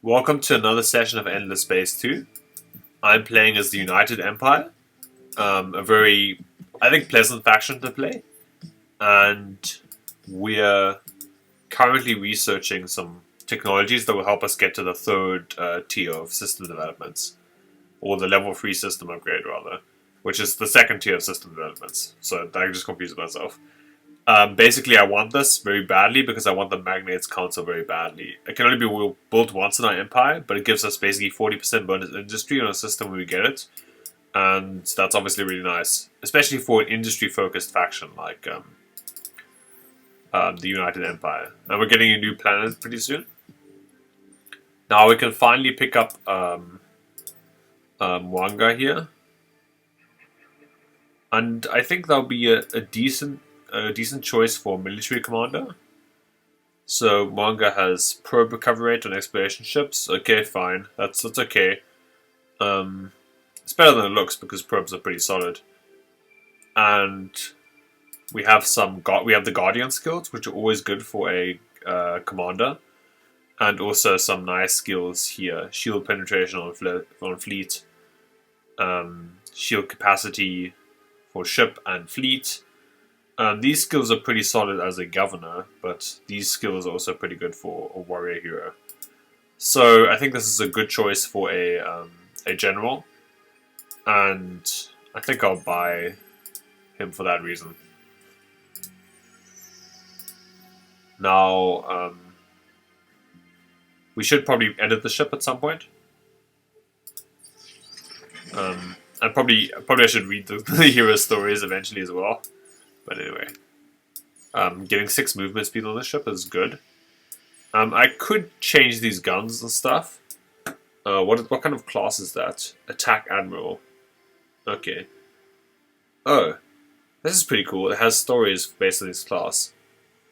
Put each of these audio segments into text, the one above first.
Welcome to another session of Endless Space 2. I'm playing as the United Empire, a very, I think, pleasant faction to play, and we're currently researching some technologies that will help us get to the third tier of system developments, or the level 3 system upgrade, rather, which is the second tier of system developments. So I just confused myself. Basically, I want this very badly because I want the Magnates Council very badly. It can only be built once in our empire, but it gives us basically 40% bonus industry on a system when we get it. And that's obviously really nice, especially for an industry-focused faction like the United Empire. And we're getting a new planet pretty soon. Now we can finally pick up Mwanga here. And I think that'll be a decent choice for military commander. So Mwanga has probe recovery rate on exploration ships. Okay, fine. That's okay. It's better than it looks because probes are pretty solid. And we have the Guardian skills, which are always good for a commander, and also some nice skills here: shield penetration on fleet, shield capacity for ship and fleet. These skills are pretty solid as a governor, but these skills are also pretty good for a warrior hero. So I think this is a good choice for a general, and I think I'll buy him for that reason. Now, we should probably edit the ship at some point. And probably I should read the hero stories eventually as well. But anyway, getting 6 movement speed on this ship is good. I could change these guns and stuff. What kind of class is that? Attack Admiral. Okay. Oh, this is pretty cool. It has stories based on this class.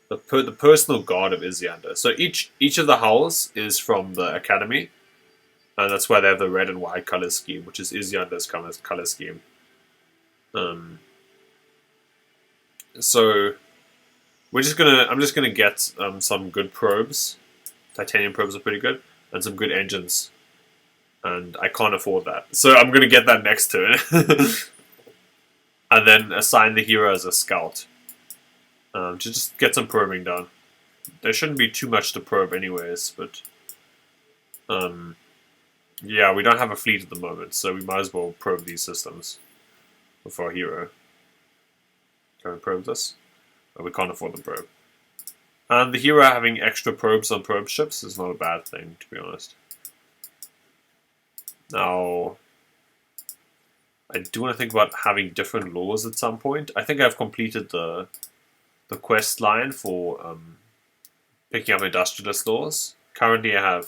The personal guard of Isiander. So each of the hulls is from the academy, and that's why they have the red and white color scheme, which is Isiander's color scheme. So I'm just gonna get some good probes. Titanium probes are pretty good, and some good engines. And I can't afford that, so I'm gonna get that next turn, and then assign the hero as a scout. To just get some probing done. There shouldn't be too much to probe anyways, but yeah, we don't have a fleet at the moment, so we might as well probe these systems with our hero. Can we probe this? Oh, we can't afford the probe. And the hero having extra probes on probe ships is not a bad thing, to be honest. Now, I do want to think about having different laws at some point. I think I've completed the quest line for picking up industrialist laws. Currently I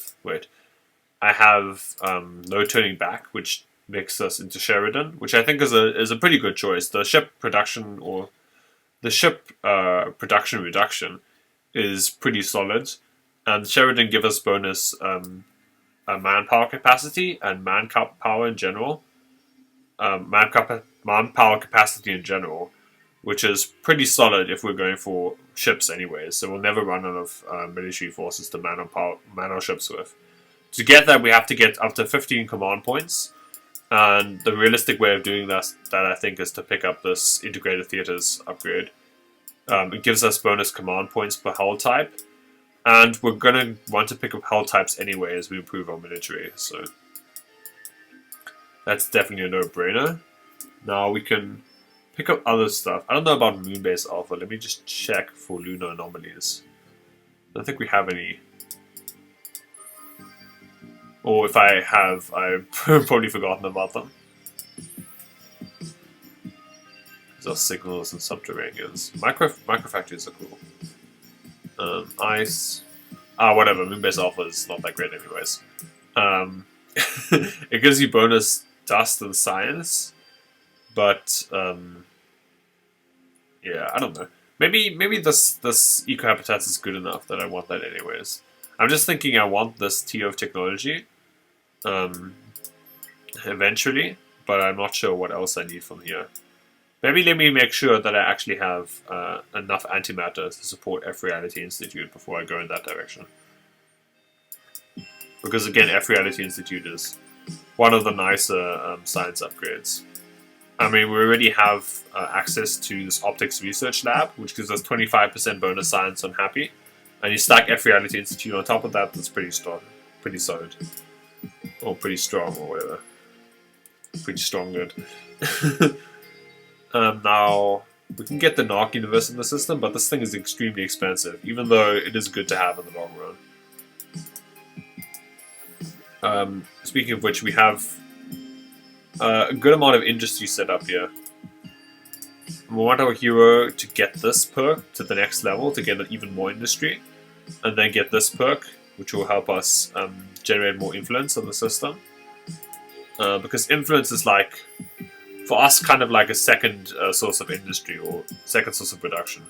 have no turning back, which makes us into Sheridan, which I think is a pretty good choice. The ship production reduction is pretty solid, and Sheridan give us bonus manpower capacity and manpower in general. Manpower capacity in general, which is pretty solid if we're going for ships anyways. So we'll never run out of military forces to man our ships with. To get that, we have to get up to 15 command points. And the realistic way of doing that I think, is to pick up this integrated theaters upgrade. It gives us bonus command points per hull type. And we're going to want to pick up hull types anyway as we improve our military. So that's definitely a no-brainer. Now we can pick up other stuff. I don't know about Moonbase Alpha. Let me just check for lunar anomalies. I don't think we have any. Or if I have, I've probably forgotten about them. These are signals and subterraneans. Microfactories are cool. Ice. Whatever. Moonbase Alpha is not that great anyways. It gives you bonus dust and science. But, yeah, I don't know. Maybe this eco-habitat is good enough that I want that anyways. I'm just thinking I want this tier of technology. Eventually, but I'm not sure what else I need from here. Maybe let me make sure that I actually have enough antimatter to support F Reality Institute before I go in that direction. because again, F Reality Institute is one of the nicer science upgrades. I mean, we already have access to this optics research lab, which gives us 25% bonus science on Happy, and you stack F Reality Institute on top of that. That's pretty strong, pretty solid, or pretty strong, or whatever. Pretty strong, good. Now we can get the Narc universe in the system, but this thing is extremely expensive, even though it is good to have in the long run. Speaking of which, we have a good amount of industry set up here. We want our hero to get this perk to the next level to get even more industry, and then get this perk, which will help us generate more influence on the system. Because influence is like, for us, kind of like a second source of industry or second source of production.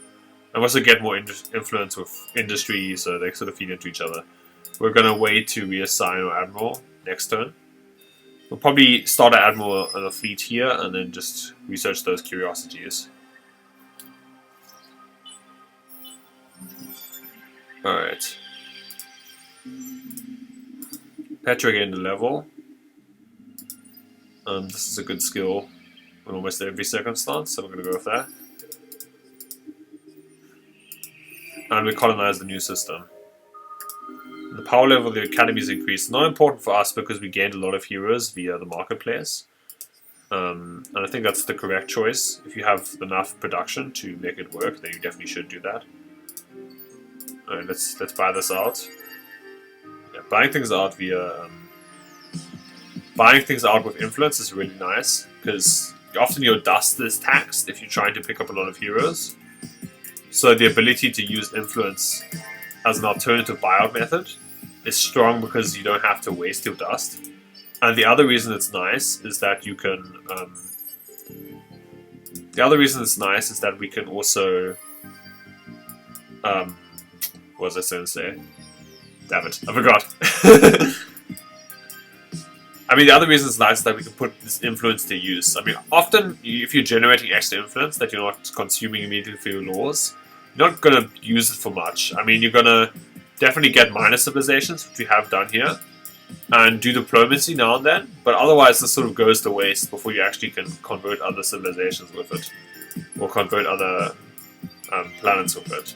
And we also get more influence with industry, so they sort of feed into each other. We're going to wait to reassign our admiral next turn. We'll probably start our admiral and a fleet here, and then just research those curiosities. Alright. Petra gained a level. This is a good skill in almost every circumstance, so we're going to go with that. And we colonize the new system. The power level of the academy is increased. Not important for us because we gained a lot of heroes via the marketplace. And I think that's the correct choice. If you have enough production to make it work, then you definitely should do that. Alright, let's buy this out. Yeah, buying things out via buying things out with influence is really nice, because often your dust is taxed if you're trying to pick up a lot of heroes. So the ability to use influence as an alternative buyout method is strong because you don't have to waste your dust. And the other reason it's nice is that you can... the other reason it's nice is that we can also... what was I going to say? Damn it, I forgot. I mean, the other reason it's nice is that we can put this influence to use. I mean, often, if you're generating extra influence that you're not consuming immediately for your laws, you're not going to use it for much. I mean, you're going to definitely get minor civilizations, which we have done here, and do diplomacy now and then, but otherwise this sort of goes to waste before you actually can convert other civilizations with it, or convert other planets with it.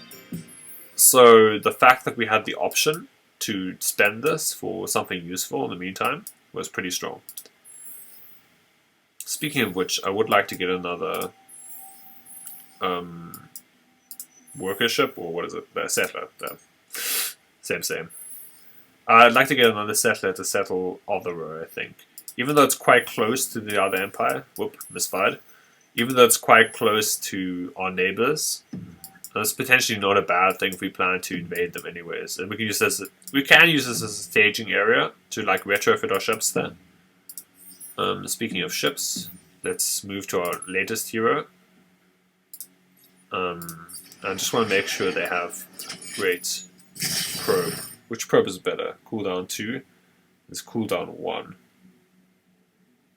So the fact that we had the option to spend this for something useful in the meantime was pretty strong. Speaking of which, I would like to get another worker ship, or what is it? Settler. Same. I'd like to get another settler to settle Other, I think. Even though it's quite close to the other empire. Whoop, misfired. Even though it's quite close to our neighbors, that's potentially not a bad thing if we plan to invade them anyways. And we can use this as a staging area to like retrofit our ships there. Speaking of ships, let's move to our latest hero. I just want to make sure they have great probe. Which probe is better? Cooldown 2. This cooldown 1.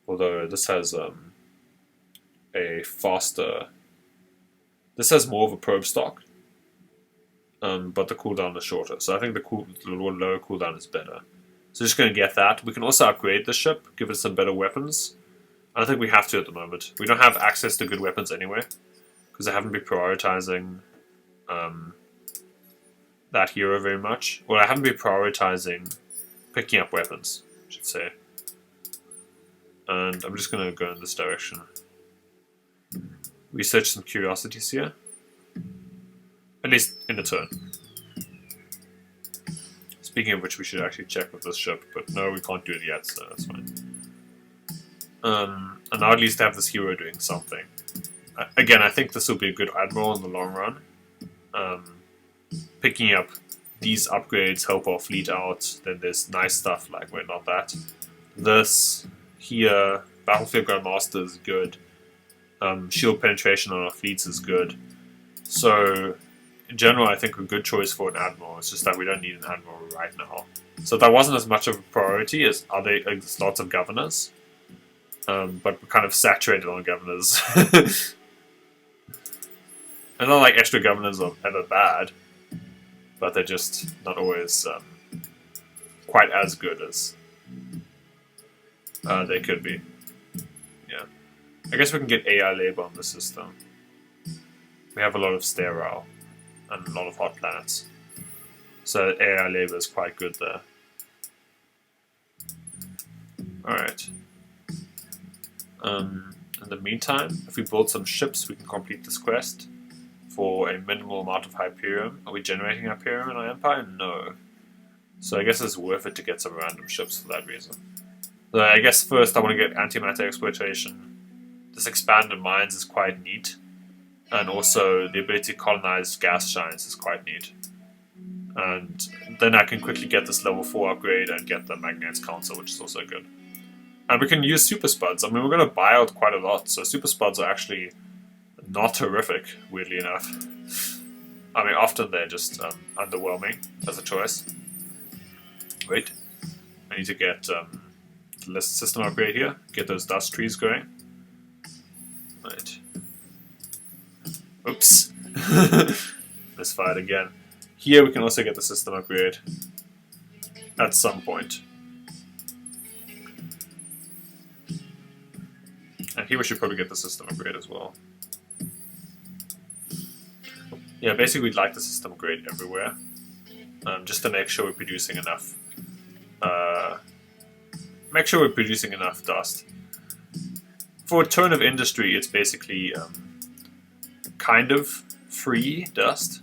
Although this has a faster... This has more of a probe stock, but the cooldown is shorter. So I think the lower cooldown is better. So just going to get that. We can also upgrade the ship, give it some better weapons. I don't think we have to at the moment. We don't have access to good weapons anyway, because I haven't been prioritizing that hero very much. Well, I haven't been prioritizing picking up weapons, I should say. And I'm just going to go in this direction. Research some curiosities here. At least in the turn. Speaking of which, we should actually check with this ship, but no, we can't do it yet, so that's fine. And now at least have this hero doing something. Again, I think this will be a good admiral in the long run. Picking up these upgrades help our fleet out. Then there's nice stuff like, wait, not that. This here, Battlefield Grandmaster is good. Shield penetration on our fleets is good. So, in general, I think a good choice for an admiral. It's just that we don't need an admiral right now. So that wasn't as much of a priority as other lots of governors. But we're kind of saturated on governors. And not like extra governors are ever bad, but they're just not always quite as good as they could be. Yeah. I guess we can get AI labor on the system. We have a lot of sterile and a lot of hot planets. So AI labor is quite good there. Alright. In the meantime, if we build some ships, we can complete this quest for a minimal amount of Hyperium. Are we generating Hyperium in our Empire? No. So I guess it's worth it to get some random ships for that reason. So I guess first I want to get antimatter exploitation. This expanded mines is quite neat. And also the ability to colonize gas giants is quite neat. And then I can quickly get this level 4 upgrade and get the Magnates Council, which is also good. And we can use Super Spuds. I mean, we're going to buy out quite a lot, so Super Spuds are actually not horrific, weirdly enough. I mean, often they're just underwhelming as a choice. Wait, I need to get the system upgrade here, get those dust trees going. Right. Oops. Misfired again. Here we can also get the system upgrade at some point. And here we should probably get the system upgrade as well. Yeah, basically we'd like the system upgrade everywhere. Just to make sure we're producing enough. Make sure we're producing enough dust. For a turn of industry, it's basically kind of free dust.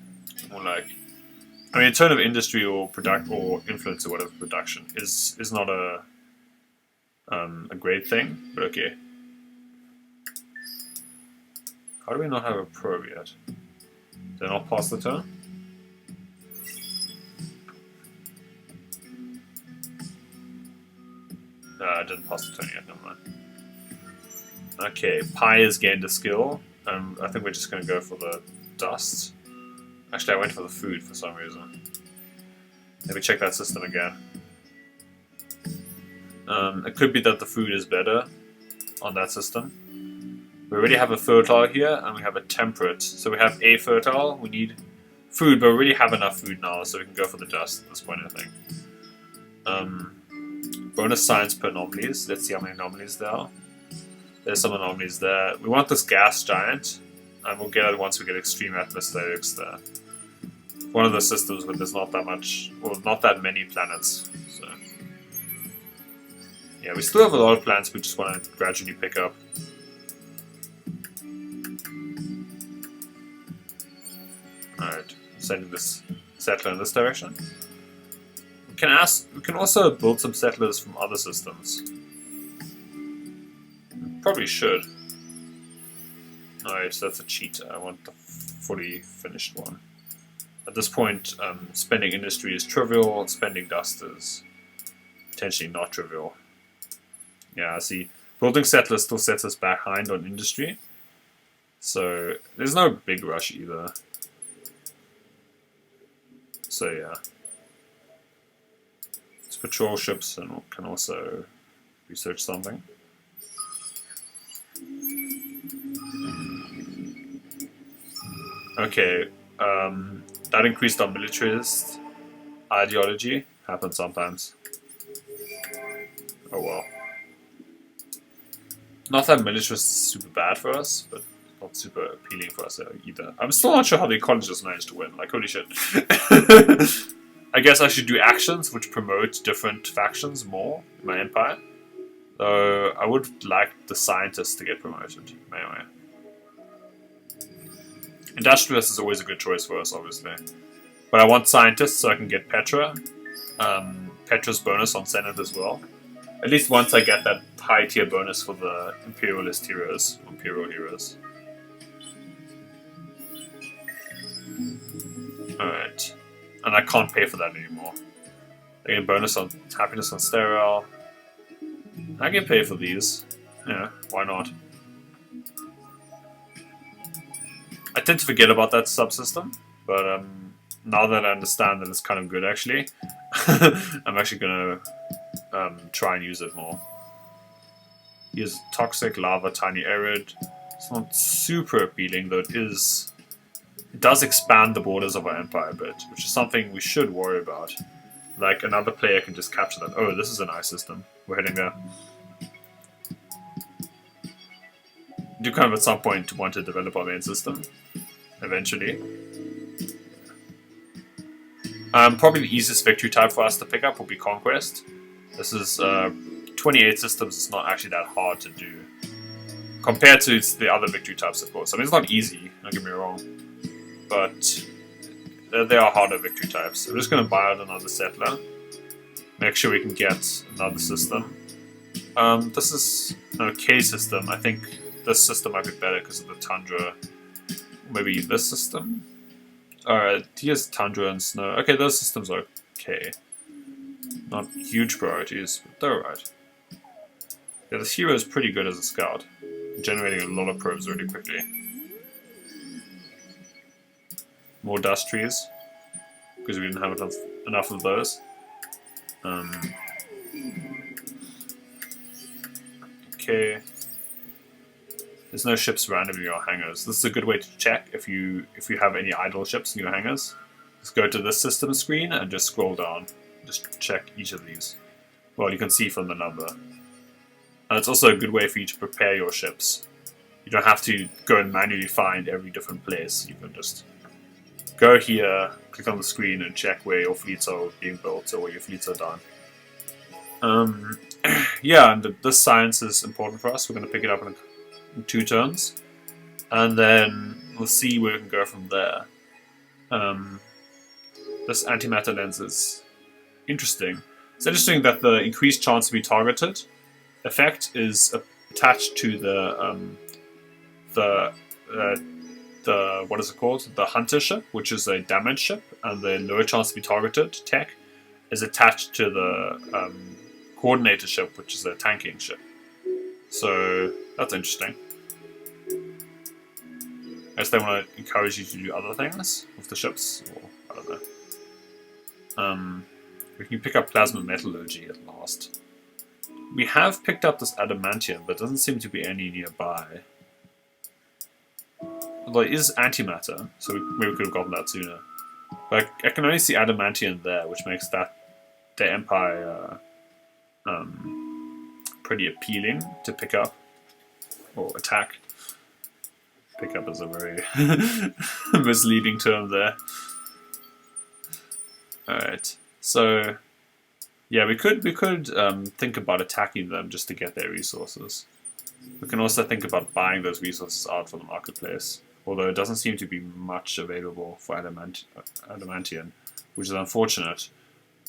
More like, I mean, a turn of industry or product or influence or whatever production is not a great thing, but okay. How do we not have a probe yet? Did I not pass the turn? No, I didn't pass the turn yet, never mind. Okay, Pi has gained a skill. I think we're just going to go for the dust. Actually, I went for the food for some reason. Let me check that system again. It could be that the food is better on that system. We already have a fertile here, and we have a temperate. So we have a fertile, we need food, but we already have enough food now, so we can go for the dust at this point, I think. Bonus science per anomalies. Let's see how many anomalies there are. There's some anomalies there. We want this gas giant, and we'll get it once we get extreme atmospherics there. One of the systems where there's not that much, well, not that many planets. So yeah, we still have a lot of planets we just want to gradually pick up. Alright, sending this settler in this direction. We can also build some settlers from other systems. Probably should. Alright, so that's a cheat. I want the fully finished one. At this point, spending industry is trivial, spending dust is potentially not trivial. Yeah, I see. Building settlers still sets us behind on industry. So, there's no big rush either. So yeah. Let's patrol ships and we can also research something. Okay, that increased our militarist ideology. Happens sometimes. Oh well. Not that militarist is super bad for us, but not super appealing for us either. I'm still not sure how the ecologists managed to win. Like, holy shit. I guess I should do actions which promote different factions more in my empire. Though I would like the scientists to get promoted. Anyway. Industrialist is always a good choice for us, obviously. But I want scientists so I can get Petra. Petra's bonus on Senate as well. At least once I get that high tier bonus for the Imperialist heroes. Imperial heroes. Alright. And I can't pay for that anymore. I get a bonus on happiness on sterile. I can pay for these. Yeah, why not? I tend to forget about that subsystem, but now that I understand that it's kind of good actually, I'm actually gonna try and use it more. Here's toxic, lava, tiny, arid. It's not super appealing, though it is. It does expand the borders of our empire a bit, which is something we should worry about. like another player can just capture that. Oh, this is a nice system. We're heading there. Do kind of at some point want to develop our main system, eventually. Probably the easiest victory type for us to pick up will be Conquest. This is 28 systems. It's not actually that hard to do compared to the other victory types, of course. I mean, it's not easy. Don't get me wrong, but they are harder victory types. I'm just going to buy out another settler. Make sure we can get another system. This is an okay system. I think this system might be better because of the tundra. Maybe this system? Alright, here's tundra and snow. Okay, those systems are okay. Not huge priorities, but they're alright. Yeah, this hero is pretty good as a scout. Generating a lot of probes really quickly. More dust trees. Because we didn't have enough of those. Okay. There's no ships randomly in your hangars. This is a good way to check if you have any idle ships in your hangars. Just go to the system screen and just scroll down. Just check each of these. Well, you can see from the number. And it's also a good way for you to prepare your ships. You don't have to go and manually find every different place. You can just go here, click on the screen, and check where your fleets are being built or where your fleets are done. Yeah, and this science is important for us. We're going to pick it up in 2 turns, and then we'll see where we can go from there. This antimatter lens is interesting. It's interesting that the increased chance to be targeted effect is attached to the what is it called? The hunter ship, which is a damage ship, and the lower chance to be targeted tech is attached to the coordinator ship, which is a tanking ship. So that's interesting. I guess they want to encourage you to do other things with the ships, or I don't know. We can pick up plasma metallurgy at last. We have picked up this adamantium, but doesn't seem to be any nearby. Although it is antimatter, so maybe we could have gotten that sooner. But I can only see adamantium there, which makes that the Empire pretty appealing to pick up or attack. Pick up is a very misleading term there. Alright, so yeah, we could think about attacking them just to get their resources. We can also think about buying those resources out from the marketplace, although it doesn't seem to be much available for adamantium, which is unfortunate.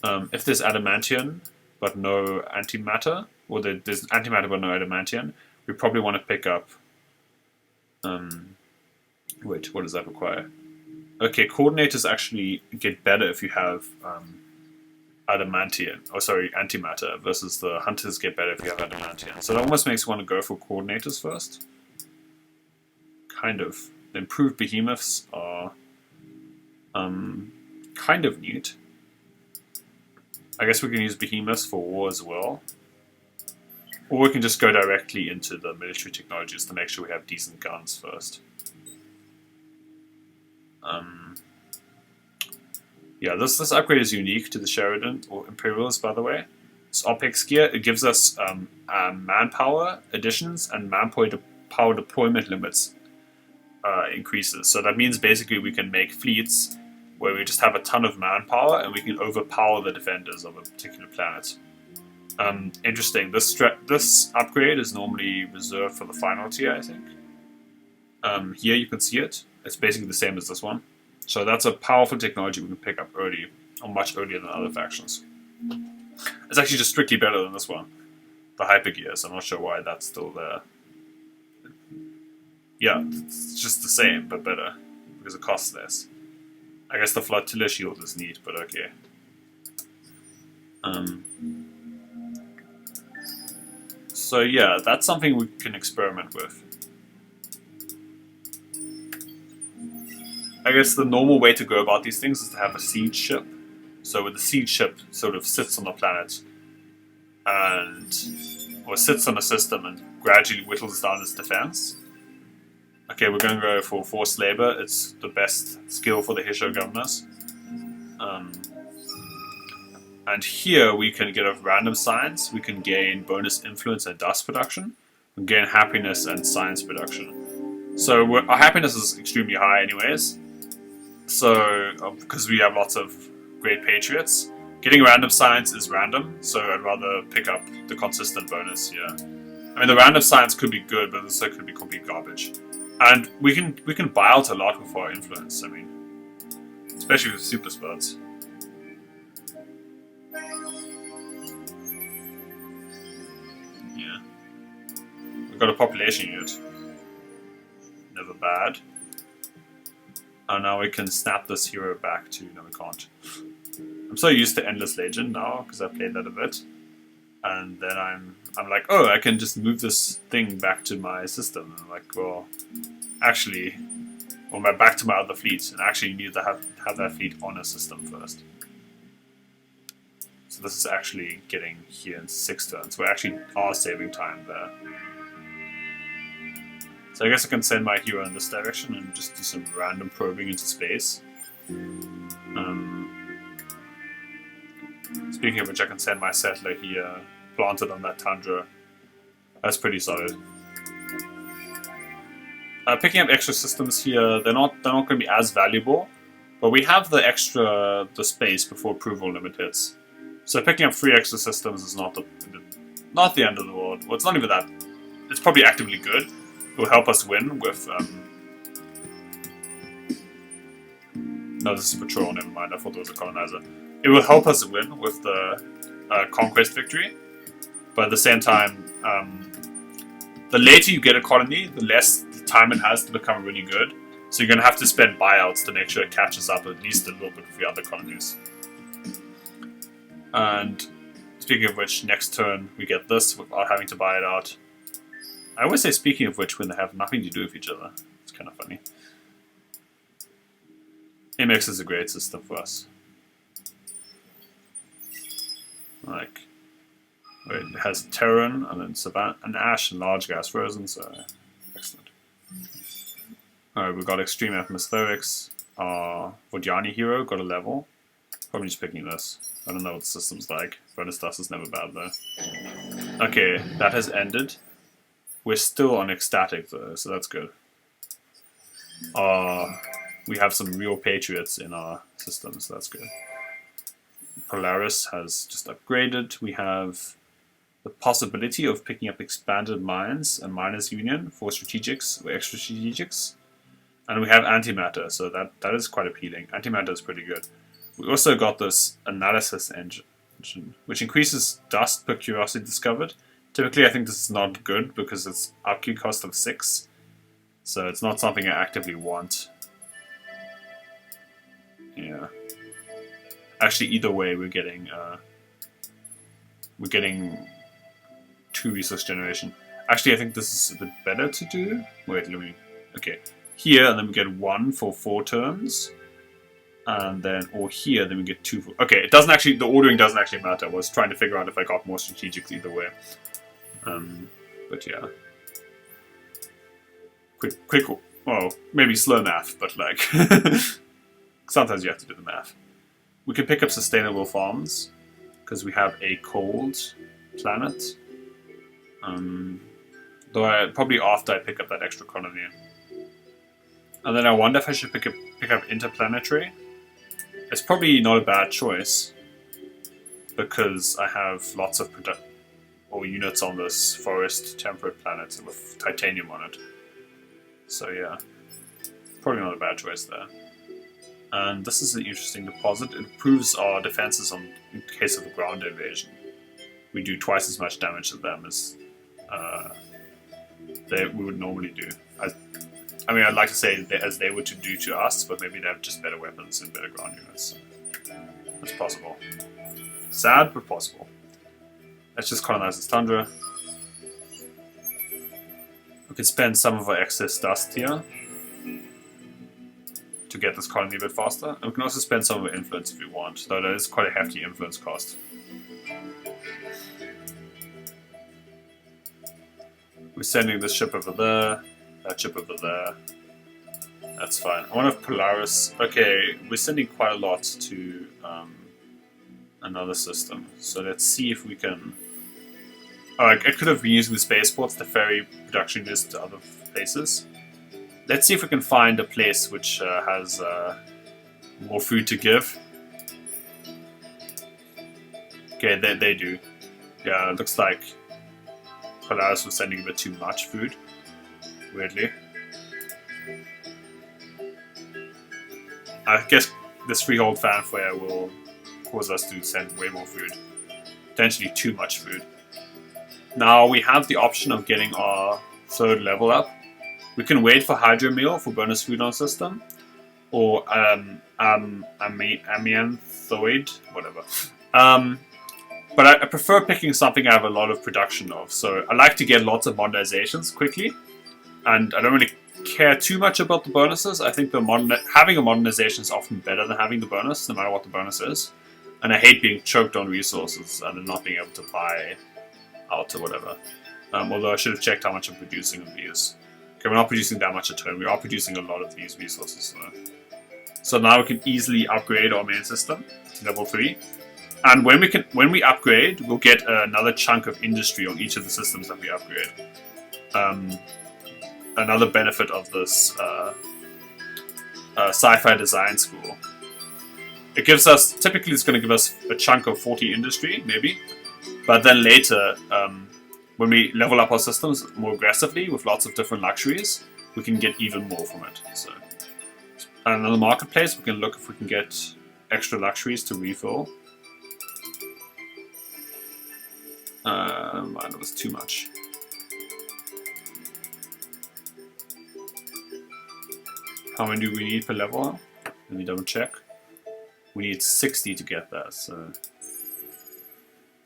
If there's adamantium but no antimatter, or there's antimatter but no adamantium, we probably want to pick up... wait, what does that require? Okay, coordinators actually get better if you have adamantium, oh sorry, antimatter, versus the hunters get better if you have adamantium. So that almost makes you want to go for coordinators first. Kind of. The improved behemoths are kind of neat. I guess we can use behemoths for war as well. Or we can just go directly into the military technologies to make sure we have decent guns first. Yeah, this upgrade is unique to the Sheridan, or Imperials, by the way. It's OPEX gear. It gives us manpower additions and manpower deployment limits increases. So that means basically we can make fleets where we just have a ton of manpower and we can overpower the defenders of a particular planet. Interesting. This upgrade is normally reserved for the final tier, I think. Here you can see it. It's basically the same as this one. So that's a powerful technology we can pick up early, or much earlier than other factions. It's actually just strictly better than this one. The hypergears, I'm not sure why that's still there. Yeah, it's just the same, but better, because it costs less. I guess the flotilla shield is neat, but okay. So yeah, that's something we can experiment with. I guess the normal way to go about these things is to have a siege ship. So when the siege ship sort of sits on the planet or sits on a system and gradually whittles down its defense. Okay, we're going to go for forced labor. It's the best skill for the Hisho governors. And And here we can get a random science, we can gain bonus influence and dust production, we can gain happiness and science production. So our happiness is extremely high anyways, so because we have lots of great patriots. Getting random science is random, so I'd rather pick up the consistent bonus here. I mean, the random science could be good, but this could be complete garbage. And we can buy out a lot with our influence, I mean, especially with super spots. Yeah. We've got a population unit. Never bad. And now we can snap this hero back to... No, we can't. I'm so used to Endless Legend now, because I've played that a bit. And then I'm like, oh, I can just move this thing back to my system. And I'm like, well, actually... Or back to my other fleet, and actually need to have that fleet on a system first. So this is actually getting here in 6 turns. We actually are saving time there. So I guess I can send my hero in this direction and just do some random probing into space. Speaking of which, I can send my settler here, planted on that tundra. That's pretty solid. Picking up extra systems here, they're not going to be as valuable, but we have the space before approval limit hits. So picking up 3 extra systems is not the end of the world. Well, it's not even that. It's probably actively good. It will help us win with... No, this is a patrol, never mind. I thought it was a colonizer. It will help us win with the conquest victory, but at the same time, the later you get a colony, the less time it has to become really good. So you're going to have to spend buyouts to make sure it catches up at least a little bit with the other colonies. And speaking of which, next turn we get this without having to buy it out. I always say speaking of which when they have nothing to do with each other. It's kind of funny. MX is a great system for us. Like, it has Terran and then Savannah and Ash and large gas frozen, so excellent. Alright, we've got extreme atmospherics. Our Vodjani hero got a level. Probably just picking this. I don't know what the system's like. Bonus dust is never bad though. Okay, that has ended. We're still on ecstatic though, so that's good. We have some real patriots in our system, so that's good. Polaris has just upgraded. We have the possibility of picking up expanded mines and miners union for strategics or extra strategics. And we have antimatter, so that is quite appealing. Antimatter is pretty good. We also got this analysis engine, which increases dust per curiosity discovered. Typically I think this is not good because it's upkeep cost of 6. So it's not something I actively want. Yeah. Actually, either way, we're getting 2 resource generation. Actually, I think this is a bit better to do. Wait, let me. Okay, here, and then we get 1 for 4 turns, and then or here, then we get 2 for. Okay, it doesn't actually. The ordering doesn't actually matter. I was trying to figure out if I got more strategic either way. But yeah, quick. Well, maybe slow math, but like sometimes you have to do the math. We can pick up sustainable farms, because we have a cold planet. Though probably after I pick up that extra colony. And then I wonder if I should pick up interplanetary. It's probably not a bad choice, because I have lots of units on this forest temperate planet with titanium on it. So yeah, probably not a bad choice there. And this is an interesting deposit. It improves our defenses in case of a ground invasion. We do twice as much damage to them as we would normally do. I mean, I'd like to say as they were to do to us, but maybe they have just better weapons and better ground units. That's possible. Sad, but possible. Let's just colonize this tundra. We could spend some of our excess dust here to get this colony a bit faster. And we can also spend some of our influence if we want, though that is quite a hefty influence cost. We're sending this ship over there, that ship over there. That's fine. I wonder if Polaris... Okay, we're sending quite a lot to another system. So let's see if we can... Oh, I could have been using the spaceports to ferry production goods to other places. Let's see if we can find a place which has more food to give. Okay, they do. Yeah, it looks like Polaris was sending a bit too much food, weirdly. I guess this freehold fanfare will cause us to send way more food. Potentially too much food. Now we have the option of getting our third level up. We can wait for hydromeal for bonus food on our system, or amianthoid, whatever. But I prefer picking something I have a lot of production of. So I like to get lots of modernizations quickly, and I don't really care too much about the bonuses. I think having a modernization is often better than having the bonus, no matter what the bonus is. And I hate being choked on resources and not being able to buy out or whatever. Although I should have checked how much I'm producing of these. Okay, we're not producing that much a turn. We are producing a lot of these resources though. So now we can easily upgrade our main system to level 3. And when we upgrade, we'll get another chunk of industry on each of the systems that we upgrade. Another benefit of this sci-fi design school. It gives us, typically it's going to give us a chunk of 40 industry, maybe. But then later, when we level up our systems more aggressively with lots of different luxuries, we can get even more from it. So, and on the marketplace, we can look if we can get extra luxuries to refill. That was too much. How many do we need per level? Let me double check. We need 60 to get that, so...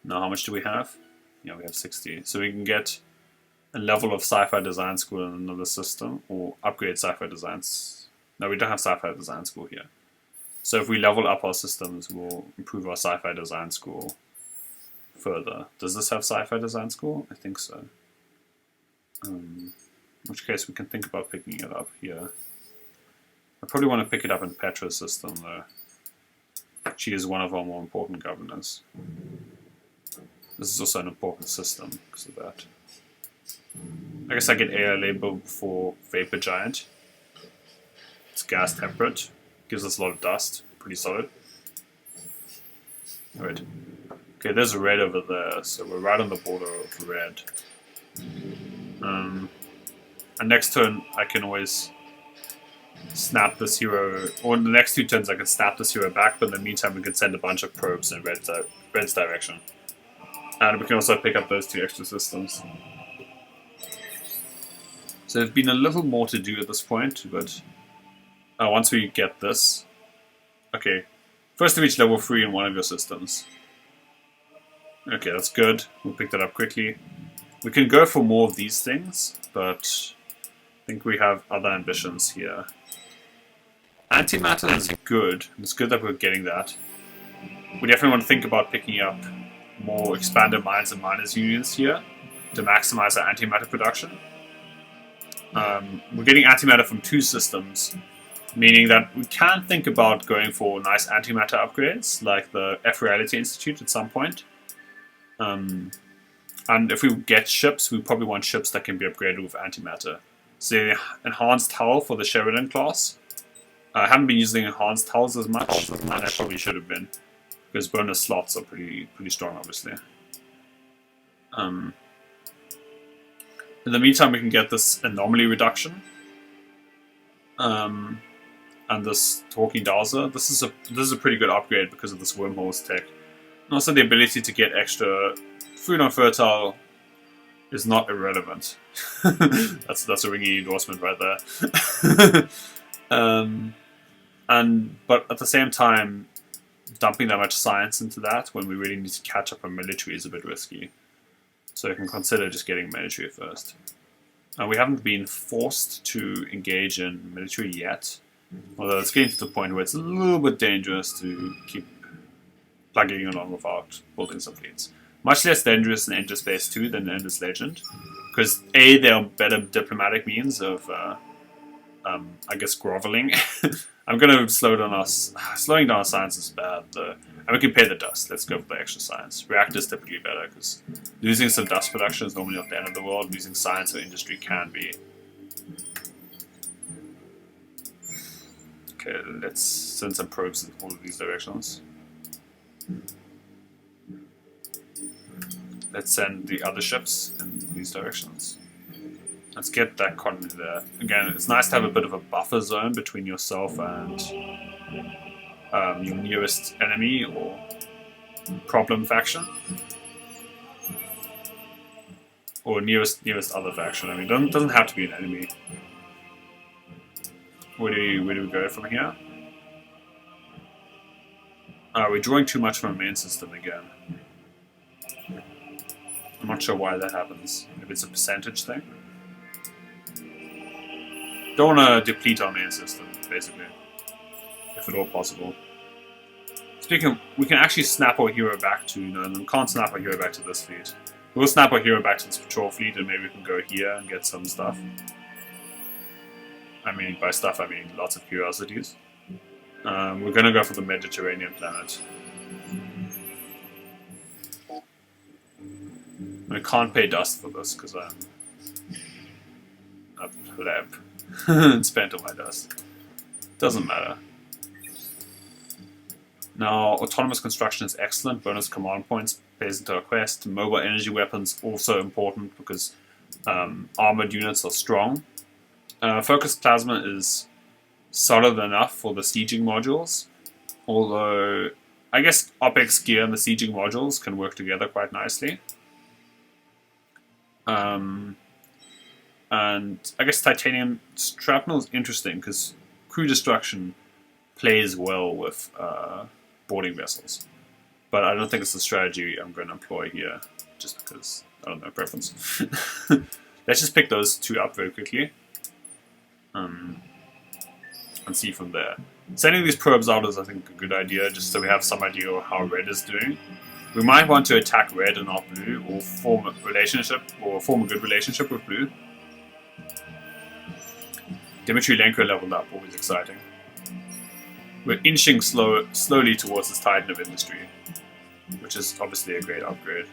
Now how much do we have? Yeah, we have 60. So we can get a level of sci-fi design school in another system, or upgrade sci-fi designs. No, we don't have sci-fi design school here. So if we level up our systems, we'll improve our sci-fi design school further. Does this have sci-fi design school? I think so. In which case we can think about picking it up here. I probably want to pick it up in Petra's system though. She is one of our more important governors. This is also an important system because of that. I guess I get air label for Vapor Giant. It's gas temperate. Gives us a lot of dust. Pretty solid. Right. Okay, there's a red over there, so we're right on the border of red. And next turn I can always snap this hero, or in the next 2 turns I can snap this hero back, but in the meantime we can send a bunch of probes in red's direction. And we can also pick up those 2 extra systems. So there's been a little more to do at this point, but once we get this... Okay, first to reach level 3 in one of your systems. Okay, that's good. We'll pick that up quickly. We can go for more of these things, but I think we have other ambitions here. Antimatter is good. It's good that we're getting that. We definitely want to think about picking up more expanded mines and miners unions here to maximize our antimatter production. We're getting antimatter from 2 systems, meaning that we can think about going for nice antimatter upgrades, like the F-Reality Institute at some point. And if we get ships, we probably want ships that can be upgraded with antimatter. So the enhanced hull for the Sheridan class. I haven't been using enhanced hulls as much, and I probably should have been, because bonus slots are pretty strong, obviously. In the meantime, we can get this anomaly reduction, and this talking Dowser. This is a pretty good upgrade because of this wormholes tech, and also the ability to get extra food on fertile is not irrelevant. that's a ringing endorsement right there. But at the same time, dumping that much science into that when we really need to catch up on military is a bit risky. So you can consider just getting military first. We haven't been forced to engage in military yet, although it's getting to the point where it's a little bit dangerous to keep plugging along without building some fleets. Much less dangerous in Ender Space 2 than Ender's Legend, because A, there are better diplomatic means of, I guess, groveling. I'm going to slowing down our science is bad. The And we can pay the dust. Let's go for the extra science. Reactor is typically better because losing some dust production is normally not the end of the world. Losing science or industry can be. Okay, let's send some probes in all of these directions. Let's send the other ships in these directions. Let's get that colony there. Again, it's nice to have a bit of a buffer zone between yourself and your nearest enemy or problem faction. Or nearest other faction. I mean, it doesn't have to be an enemy. Where do we go from here? We're drawing too much from a main system again. I'm not sure why that happens. If it's a percentage thing. Don't want to deplete our main system, basically. If at all possible. Speaking of, we can actually snap our hero back to, we can't snap our hero back to this fleet. We'll snap our hero back to this patrol fleet and maybe we can go here and get some stuff. I mean, by stuff I mean lots of curiosities. We're gonna go for the Mediterranean planet. I can't pay dust for this because I'm a pleb and spent all my dust. Doesn't matter. Now, autonomous construction is excellent. Bonus command points pays into our quest. Mobile energy weapons also important because armored units are strong. Focused plasma is solid enough for the sieging modules, although I guess OPEX gear and the sieging modules can work together quite nicely. And I guess titanium shrapnel is interesting because crew destruction plays well with boarding vessels, but I don't think it's a strategy I'm going to employ here, just because I don't know, preference. Let's just pick those two up very quickly. And see from there. Sending these probes out is, I think, a good idea, just so we have some idea of how red is doing. We might want to attack red and not blue, or form a good relationship with blue. Dimitri Lenko leveled up, always exciting. We're inching slowly towards this Titan of Industry, which is obviously a great upgrade.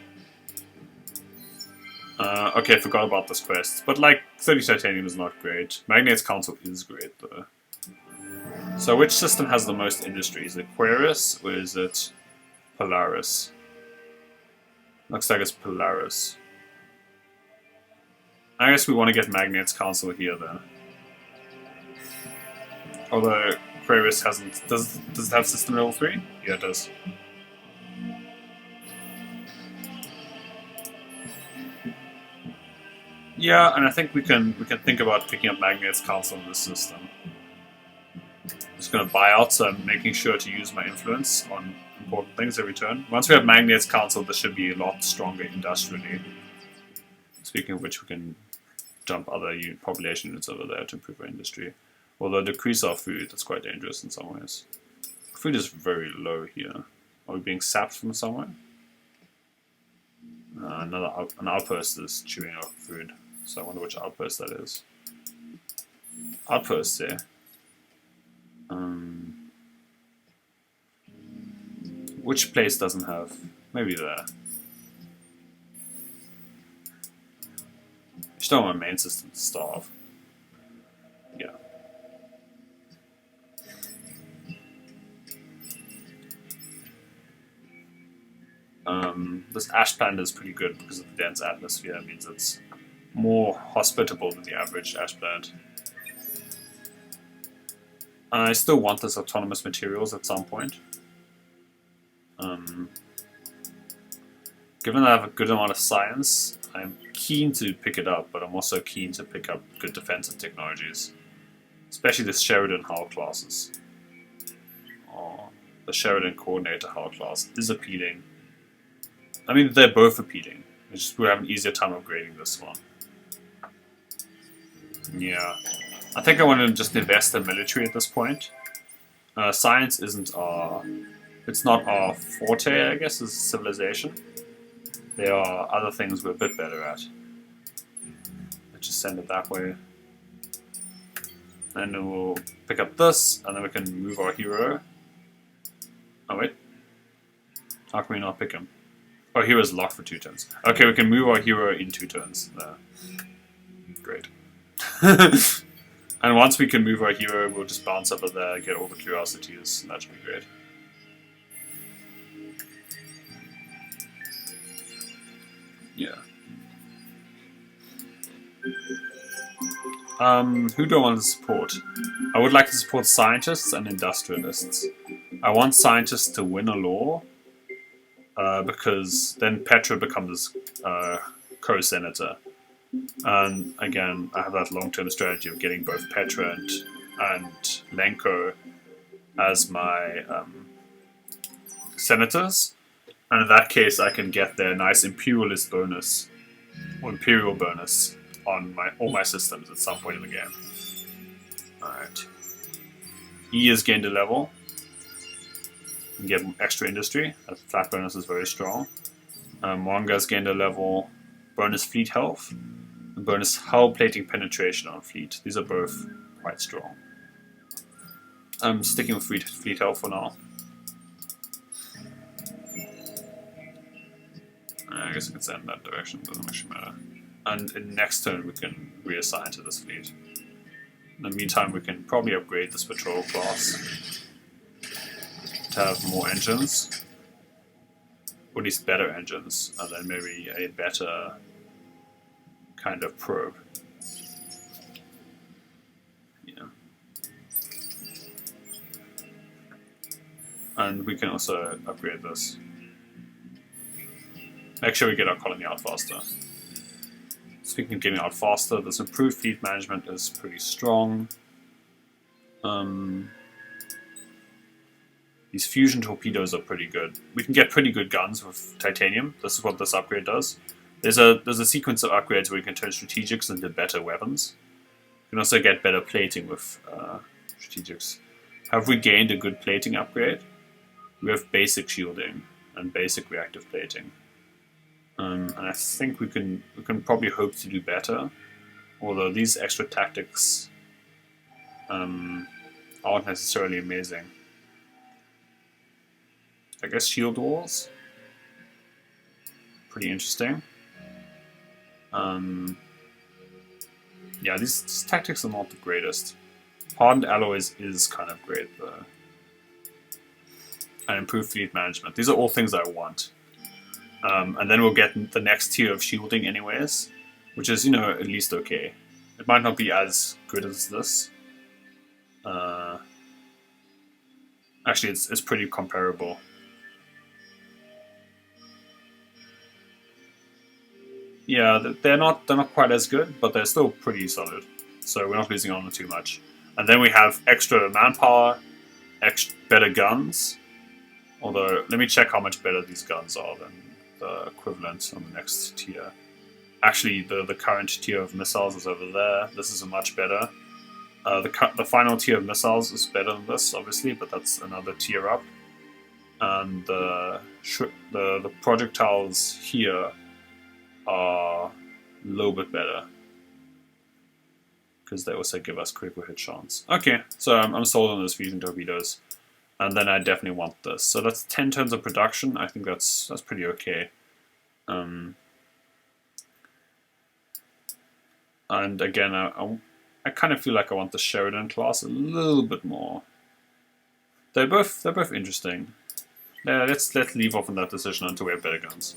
Okay, forgot about this quest. But like, 30 titanium is not great. Magnate's Council is great though. So which system has the most industry? Is it Aquarius or is it Polaris? Looks like it's Polaris. I guess we want to get Magnate's Council here then. Although Aquarius hasn't... Does it have system level 3? Yeah, it does. Yeah, and I think we can think about picking up Magnate's Council in this system. I'm just going to buy out, so I'm making sure to use my influence on important things every turn. Once we have Magnate's Council, this should be a lot stronger industrially. Speaking of which, we can dump other population units over there to improve our industry. Although decrease our food, that's quite dangerous in some ways. Food is very low here. Are we being sapped from somewhere? An outpost is chewing our food, so I wonder which outpost that is. Outpost there. Which place doesn't have? Maybe there. Just don't want my main system to starve. Yeah. This ash planet is pretty good because of the dense atmosphere. It means it's more hospitable than the average ash planet. I still want this autonomous materials at some point. Given that I have a good amount of science, I'm keen to pick it up, but I'm also keen to pick up good defensive technologies. Especially the Sheridan Hull classes. Oh, the Sheridan Coordinator Hull class is appealing. I mean, they're both appealing. It's just we have an easier time upgrading this one. Yeah. I think I want to just invest in military at this point. Science isn't our... It's not our forte, I guess, as civilization. There are other things we're a bit better at. Let's just send it that way. And then we'll pick up this, and then we can move our hero. Oh wait. How can we not pick him? Oh, hero's locked for 2 turns. Okay, we can move our hero in 2 turns. Great. And once we can move our hero, we'll just bounce up there, get all the curiosities, and that should be great. Yeah. Who do I want to support? I would like to support scientists and industrialists. I want scientists to win a law, because then Petra becomes co-senator. And again, I have that long-term strategy of getting both Petra and Lenko as my senators. And in that case, I can get their nice imperialist bonus, or imperial bonus, on all my systems at some point in the game. Alright. He has gained a level. You can get extra industry. That flat bonus is very strong. Mwanga's gained a level. Bonus fleet health. And bonus hull plating penetration on fleet. These are both quite strong. I'm sticking with fleet health for now. I guess I can send in that direction, doesn't actually matter. And in next turn we can reassign to this fleet. In the meantime we can probably upgrade this patrol class to have more engines. Or at least better engines, and then maybe a better kind of probe. Yeah. And we can also upgrade this. Make sure we get our colony out faster. Speaking of getting out faster, this improved fleet management is pretty strong. These fusion torpedoes are pretty good. We can get pretty good guns with titanium. This is what this upgrade does. There's a sequence of upgrades where you can turn strategics into better weapons. You can also get better plating with strategics. Have we gained a good plating upgrade? We have basic shielding and basic reactive plating. And I think we can probably hope to do better, although these extra tactics aren't necessarily amazing. I guess shield walls, pretty interesting. Yeah, these tactics are not the greatest. Hardened alloys is kind of great though, and improved fleet management. These are all things I want. And then we'll get the next tier of shielding anyways, which is, at least okay. It might not be as good as this. Actually, it's pretty comparable. Yeah, they're not quite as good, but they're still pretty solid. So we're not losing on them too much. And then we have extra manpower, better guns. Although, let me check how much better these guns are than the equivalent on the next tier. Actually, the current tier of missiles is over there. This is a much better. The final tier of missiles is better than this, obviously, but that's another tier up. And the projectiles here are a little bit better, because they also give us critical hit chance. Okay, so I'm sold on those fusion torpedoes. And then I definitely want this. So that's 10 turns of production. I think that's pretty okay. And again, I kind of feel like I want the Sheridan class a little bit more. They're both interesting. Yeah, let's leave off on that decision until we have better guns.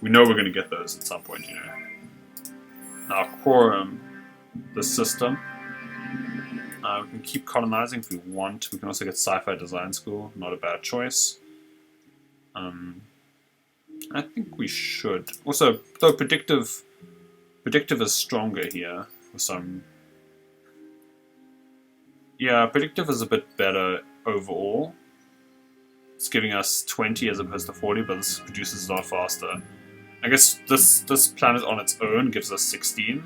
We know we're going to get those at some point, Now, Quorum, the system. We can keep colonizing if we want. We can also get Sci-Fi Design School. Not a bad choice. I think we should. Also, though predictive is stronger here for some. Yeah, predictive is a bit better overall. It's giving us 20 as opposed to 40, but this produces a lot faster. I guess this planet on its own gives us 16.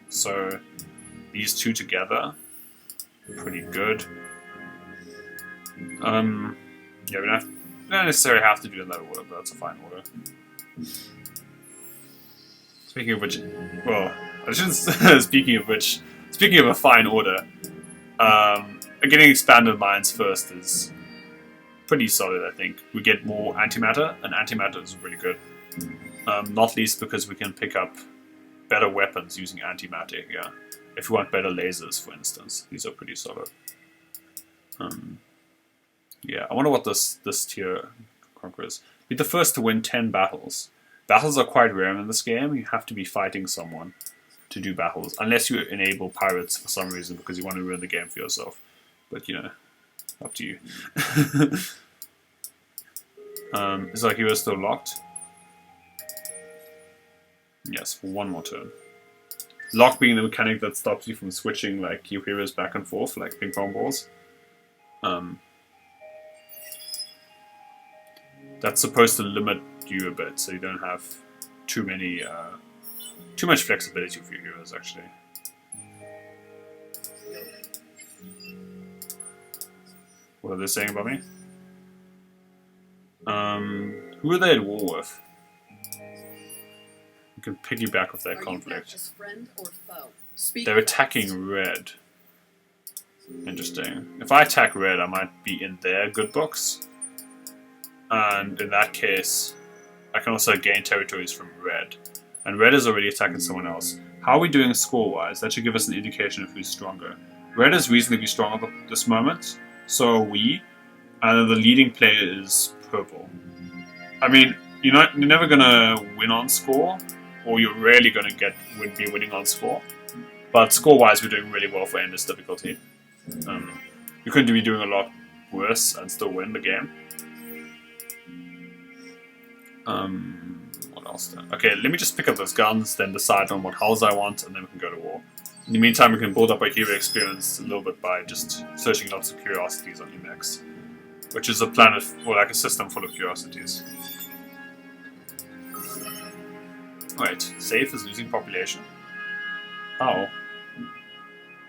So these two together, pretty good. Yeah, we don't necessarily have to do it in that order, but that's a fine order. Speaking of which, well, I shouldn't. Speaking of a fine order, getting expanded mines first is pretty solid, I think. We get more antimatter, and antimatter is really good. Not least because we can pick up better weapons using antimatter here. If you want better lasers, for instance, these are pretty solid. Yeah, I wonder what this tier conquers. Be the first to win 10 battles. Battles are quite rare in this game. You have to be fighting someone to do battles, unless you enable pirates for some reason because you want to ruin the game for yourself. But you know, up to you. Is our hero still locked? Yes, for one more turn. Lock being the mechanic that stops you from switching like your heroes back and forth like ping pong balls. That's supposed to limit you a bit, so you don't have too much flexibility for your heroes actually. What are they saying about me? Who are they at war with? You can piggyback off their conflict. Friend or foe? They're attacking red. Interesting. If I attack red, I might be in their good books. And in that case, I can also gain territories from red. And red is already attacking someone else. How are we doing score-wise? That should give us an indication of who's stronger. Red is reasonably strong at this moment. So are we. And the leading player is purple. I mean, you're never gonna win on score, or you're rarely gonna be winning on score. But score-wise, we're doing really well for endless difficulty. You could be doing a lot worse and still win the game. What else then? Okay, let me just pick up those guns, then decide on what hulls I want, and then we can go to war. In the meantime, we can build up our hero experience a little bit by just searching lots of curiosities on Emacs, which is a planet, or like a system full of curiosities. Alright, safe is losing population. How?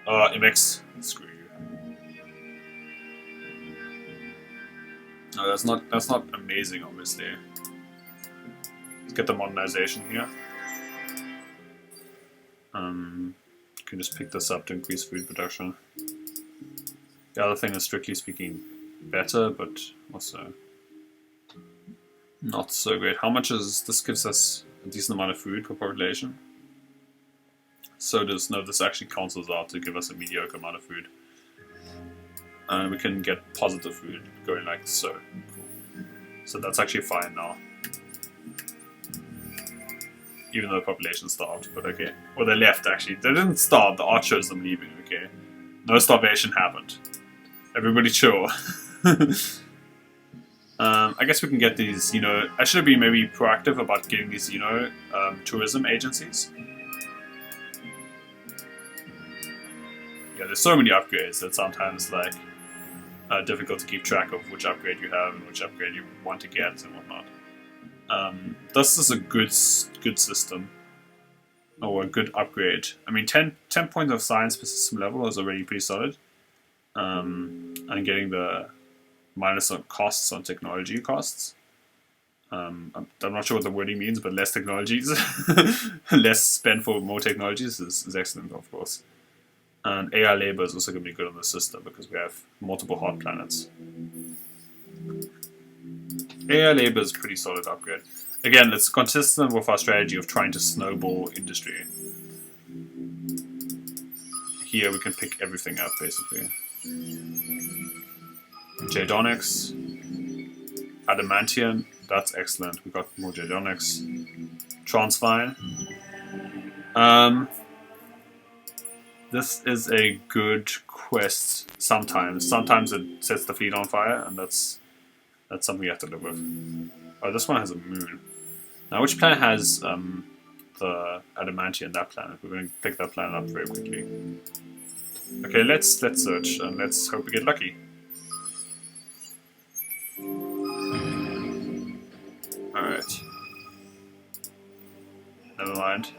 Emacs, screw you. No, that's not amazing, obviously. Let's get the modernization here. You can just pick this up to increase food production. The other thing is, strictly speaking, better, but also not so great. How much is this? Gives us a decent amount of food per population. So this actually cancels out to give us a mediocre amount of food. And we can get positive food going like so. Cool. So that's actually fine now. Even though the population starved, but okay. Well, they left actually. They didn't starve, the art shows them leaving, okay. No starvation happened. Everybody chill. I guess we can get these, I should be maybe proactive about getting these, tourism agencies. Yeah, there's so many upgrades that sometimes, like, difficult to keep track of which upgrade you have and which upgrade you want to get and whatnot. This is a good system, or a good upgrade. I mean, 10 points of science per system level is already pretty solid. And getting the minus on costs on technology costs. I'm not sure what the wording means, but less technologies, less spent for more technologies is excellent, of course. And AI labor is also going to be good on the system because we have multiple hot planets. AI labor is a pretty solid upgrade. Again, it's consistent with our strategy of trying to snowball industry. Here we can pick everything up, basically. Jadonics, Adamantium, that's excellent. We got more Jadonics. Transfine. This is a good quest sometimes. Sometimes it sets the fleet on fire, and that's something you have to live with. Oh, this one has a moon. Now, which planet has the Adamantium? That planet. We're going to pick that planet up very quickly. Okay, let's search and let's hope we get lucky. Alright. Never mind.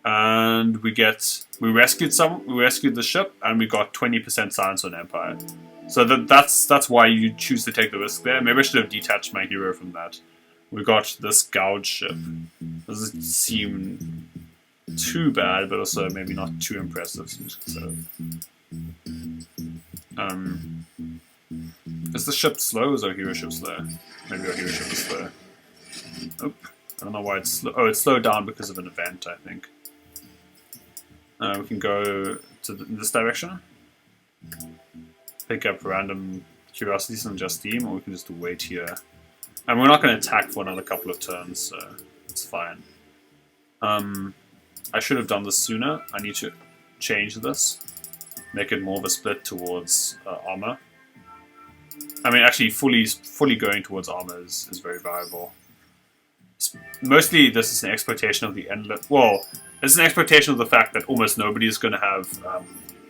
And we rescued the ship, and we got 20% science on Empire. So that's why you choose to take the risk there. Maybe I should have detached my hero from that. We got this gouge ship. Doesn't seem too bad, but also maybe not too impressive. So Is the ship slow or is our hero ship slow? Maybe our hero ship is slow. Oop. I don't know why it's slow. Oh, it's slowed down because of an event, I think. We can go to this direction. Pick up random curiosities and just steam, or we can just wait here. And we're not going to attack for another couple of turns, so it's fine. I should have done this sooner. I need to change this. Make it more of a split towards armor. I mean, actually, fully going towards armor is very viable. Mostly, this is an exploitation of the endless... Well, it's an exploitation of the fact that almost nobody is going to have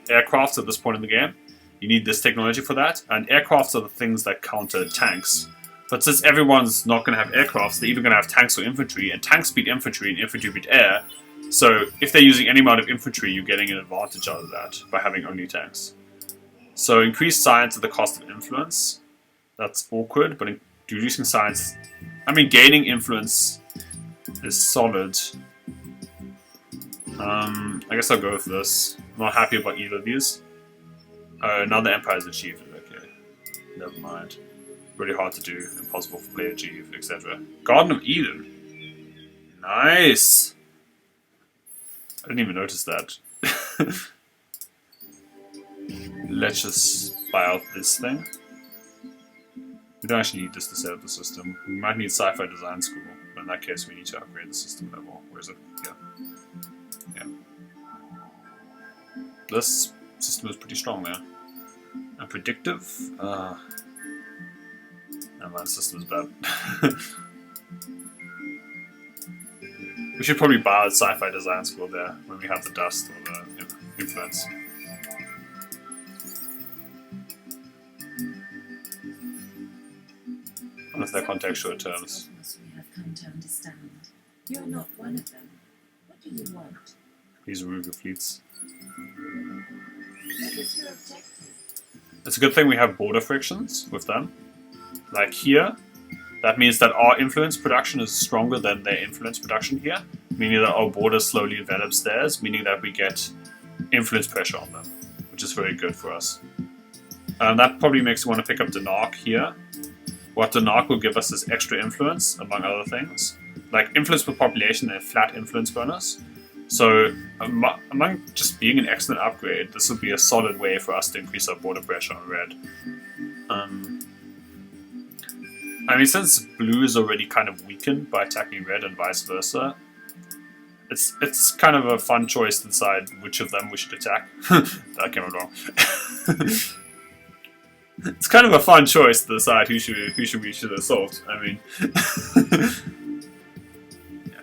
aircrafts at this point in the game. You need this technology for that, and aircrafts are the things that counter tanks. But since everyone's not going to have aircrafts, they're either going to have tanks or infantry, and tanks beat infantry and infantry beat air. So if they're using any amount of infantry, you're getting an advantage out of that by having only tanks. So increased science at the cost of influence. That's awkward, but reducing science... I mean, gaining influence is solid. I guess I'll go with this. I'm not happy about either of these. Another Empire's achieved it, okay. Never mind. Really hard to do, impossible for player achieve, etc. Garden of Eden. Nice! I didn't even notice that. Let's just buy out this thing. We don't actually need this to set up the system. We might need Sci-Fi Design School, but in that case we need to upgrade the system level. Where is it? Yeah. Yeah. This system is pretty strong there. And predictive? No, that system is bad. We should probably buy Sci-Fi Design School there when we have the dust or the influence. Unless they're contextual terms. We have come to understand. You're not one of them. What do you want? Please remove your fleets. What is your objective? It's a good thing we have border frictions with them. Like here, that means that our influence production is stronger than their influence production here, meaning that our border slowly envelops theirs, meaning that we get influence pressure on them, which is very good for us. That probably makes me want to pick up Denark here. What Denark will give us is extra influence, among other things. Like influence per population and a flat influence bonus. So, among just being an excellent upgrade, this will be a solid way for us to increase our border pressure on red. I mean, since blue is already kind of weakened by attacking red and vice versa, it's kind of a fun choice to decide which of them we should attack. That came out wrong. It's kind of a fun choice to decide who we should assault. I mean, yeah.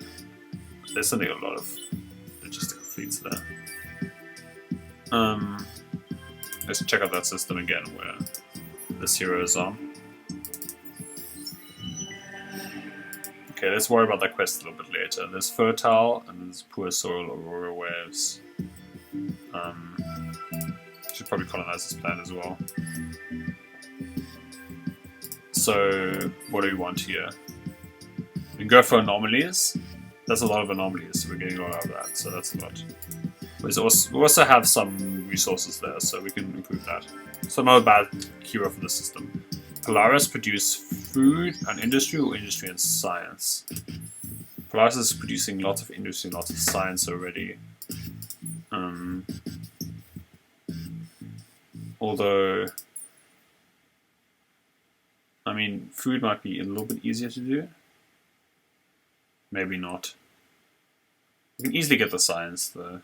There's certainly a lot of logistical fleets there. Let's check out that system again where this hero is on. Okay, let's worry about that quest a little bit later. There's Fertile and there's Poor Soil Aurora Waves. Should probably colonize this planet as well. So, what do we want here? We can go for anomalies. There's a lot of anomalies, so we're getting a lot out of that, so that's a lot. We also have some resources there, so we can improve that. So not a bad hero for the system. Polaris produce food and industry, or industry and science? Polaris is producing lots of industry and lots of science already. Although, I mean, food might be a little bit easier to do. Maybe not. We can easily get the science though.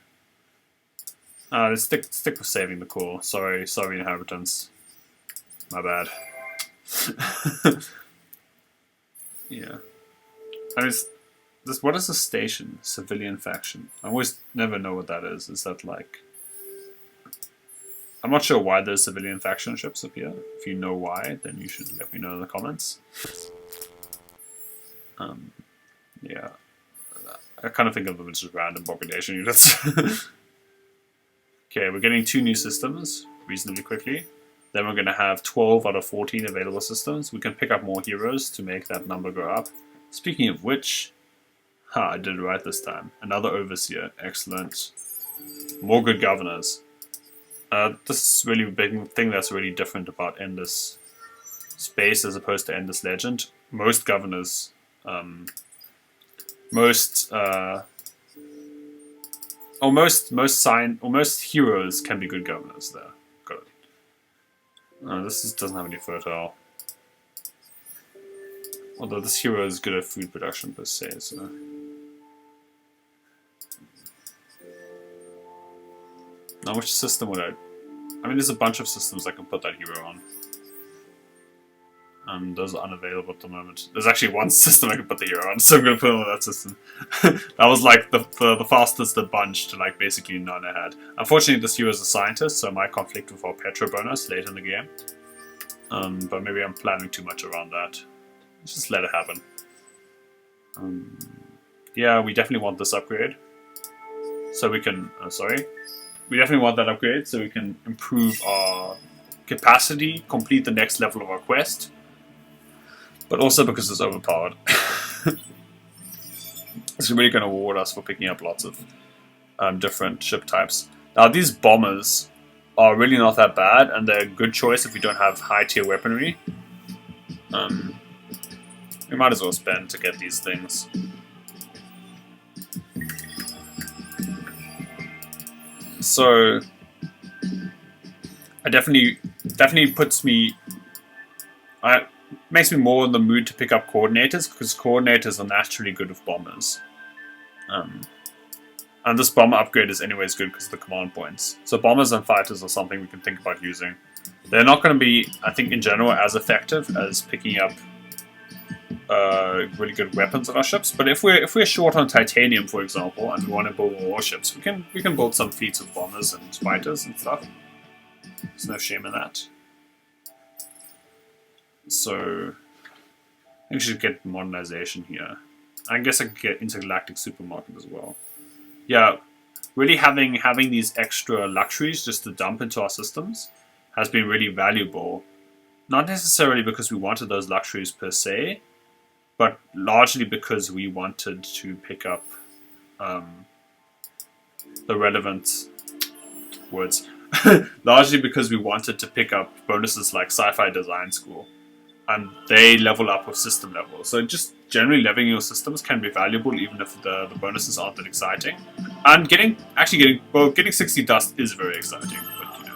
Let's stick with saving the core. Sorry, inhabitants. My bad. Yeah. I mean, what is a station? Civilian faction. I always never know what that is. Is that like... I'm not sure why there's civilian faction ships up here. If you know why, then you should let me know in the comments. Yeah. I kind of think of them as just random population units. Okay, we're getting 2 new systems reasonably quickly. Then we're going to have 12 out of 14 available systems. We can pick up more heroes to make that number go up. Speaking of which, I did it right this time. Another overseer, excellent. More good governors. This is really a big thing that's really different about Endless space as opposed to endless legend, most governors, most heroes can be good governors there. Got it. This doesn't have any fertile. Although this hero is good at food production per se, so. Now which system would I mean, there's a bunch of systems I can put that hero on. And those are unavailable at the moment. There's actually one system I can put the hero on, so I'm going to put it on that system. That was like the fastest the bunch to like basically none I had. Unfortunately, this hero is a scientist, so it might conflict with our Petro bonus later in the game. But maybe I'm planning too much around that. Let's just let it happen. Yeah, we definitely want this upgrade. So we can... We definitely want that upgrade so we can improve our capacity, complete the next level of our quest. But also because it's overpowered. It's really going to reward us for picking up lots of different ship types. Now these bombers are really not that bad, and they're a good choice if we don't have high tier weaponry. We might as well spend to get these things. So it definitely puts me, makes me more in the mood to pick up coordinators, because coordinators are naturally good with bombers. And this bomber upgrade is anyways good because of the command points. So bombers and fighters are something we can think about using. They're not going to be, I think in general, as effective as picking up really good weapons on our ships. But if we're short on titanium, for example, and we want to build warships, we can build some fleets of bombers and fighters and stuff. There's no shame in that. So I think we should get modernization here. I guess I could get intergalactic supermarket as well. Yeah, really having these extra luxuries just to dump into our systems has been really valuable. Not necessarily because we wanted those luxuries per se, but largely because we wanted to pick up the relevant words. Largely because we wanted to pick up bonuses like Sci-Fi Design School. And they level up with system level. So just generally leveling your systems can be valuable even if the bonuses aren't that exciting. And getting 60 dust is very exciting, but you know,